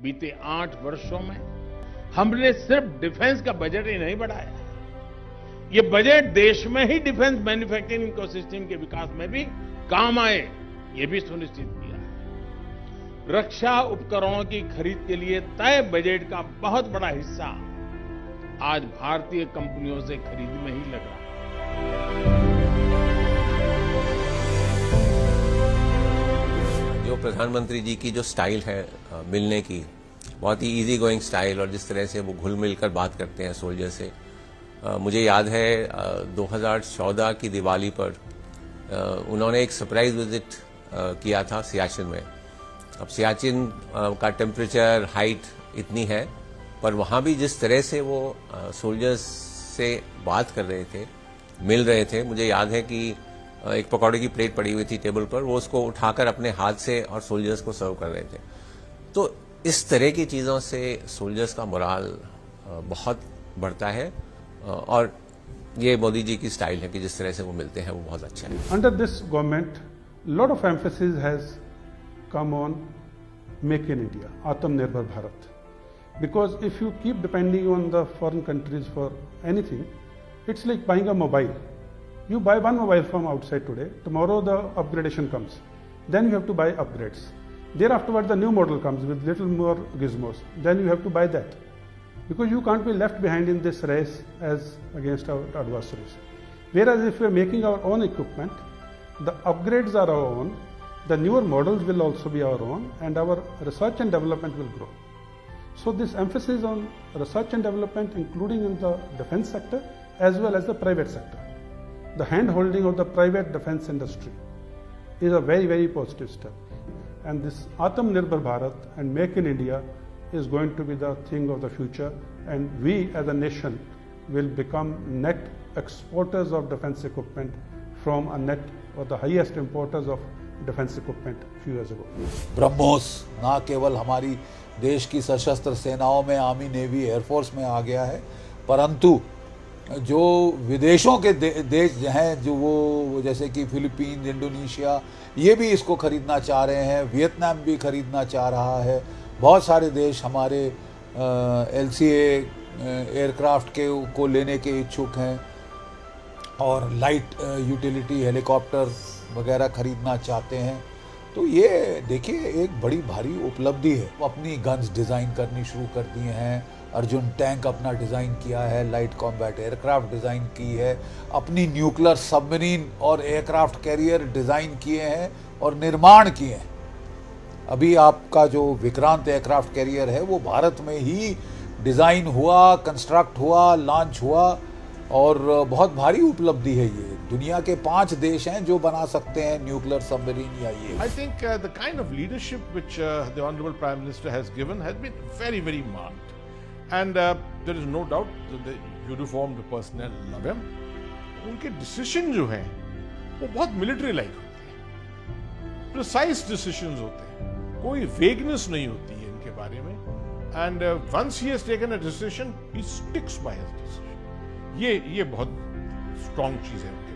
बीते 8 वर्षों में हमने सिर्फ डिफेंस का बजट ही नहीं बढ़ाया, ये बजट देश में ही डिफेंस मैन्युफैक्चरिंग इकोसिस्टम के विकास में भी काम आए, ये भी सुनिश्चित किया है। रक्षा उपकरणों की खरीद के लिए तय बजट का बहुत बड़ा हिस्सा आज भारतीय कंपनियों से खरीद में ही लग रहा है। जो प्रधानमंत्री जी की जो स्टाइल है मिलने की, बहुत ही इजी गोइंग स्टाइल, और जिस तरह से वो घुल मिल कर बात करते हैं सोल्जर से, मुझे याद है 2014 की दिवाली पर उन्होंने एक सरप्राइज विजिट किया था सियाचिन में। अब सियाचिन का टेम्परेचर हाइट इतनी है, पर वहां भी जिस तरह से वो सोल्जर्स से बात कर रहे थे, मिल रहे थे, मुझे याद है कि एक पकौड़े की प्लेट पड़ी हुई थी टेबल पर, वो उसको उठाकर अपने हाथ से और सोल्जर्स को सर्व कर रहे थे। तो इस तरह की चीजों से सोल्जर्स का मोराल बहुत बढ़ता है, और ये मोदी जी की स्टाइल है कि जिस तरह से वो मिलते हैं वो बहुत अच्छा है। Under this government, lot of emphasis has come on Make in India, Atmanirbhar Bharat. Because if you keep depending on the foreign countries for anything, it's like buying a mobile. You buy one mobile from outside today, tomorrow the upgradation comes. Then you have to buy upgrades. Thereafter the new model comes with little more gizmos. Then you have to buy that. Because you can't be left behind in this race as against our adversaries. Whereas if we are making our own equipment, the upgrades are our own, the newer models will also be our own, and our research and development will grow. So this emphasis on research and development, including in the defense sector as well as the private sector, the hand-holding of the private defense industry is a very, very positive step. And this Atmanirbhar Bharat and Make in India is going to be the thing of the future, and we as a nation will become net exporters of defense equipment from a net or the highest importers of defense equipment few years ago. BrahMos ना केवल हमारी देश की सशस्त्र सेनाओं में, army, navy, air force में आ गया है, परंतु जो विदेशों के देश हैं, जो वो जैसे कि फिलीपींस, इंडोनेशिया, ये भी इसको खरीदना चाह रहे हैं, वियतनाम भी खरीदना चाह रहा है। बहुत सारे देश हमारे LCA एयरक्राफ्ट को लेने के इच्छुक हैं, और लाइट यूटिलिटी हेलीकॉप्टर वगैरह खरीदना चाहते हैं। तो ये देखिए एक बड़ी भारी उपलब्धि है। अपनी गन्स डिज़ाइन करनी शुरू कर दिए हैं, अर्जुन टैंक अपना डिज़ाइन किया है, लाइट कॉम्बैट एयरक्राफ्ट डिज़ाइन की है, अपनी न्यूक्लियर सबमरीन और एयरक्राफ्ट कैरियर डिज़ाइन किए हैं और निर्माण किए हैं। अभी आपका जो विक्रांत एयरक्राफ्ट कैरियर है वो भारत में ही डिज़ाइन हुआ, कंस्ट्रक्ट हुआ, लॉन्च हुआ, और बहुत भारी उपलब्धि है ये। दुनिया के 5 देश हैं जो बना सकते हैं न्यूक्लियर सबमरीन या ये। I think the kind of leadership which the Honorable Prime Minister has given has been very, very marked. And there is no doubt that the uniformed personnel love him. उनके decision जो हैं वो बहुत military like होते हैं, precise decisions होते हैं, कोई वेगनेस नहीं होती है इनके बारे में। And once he has taken a decision, he sticks by his decision. ये बहुत स्ट्रॉन्ग चीज है उनके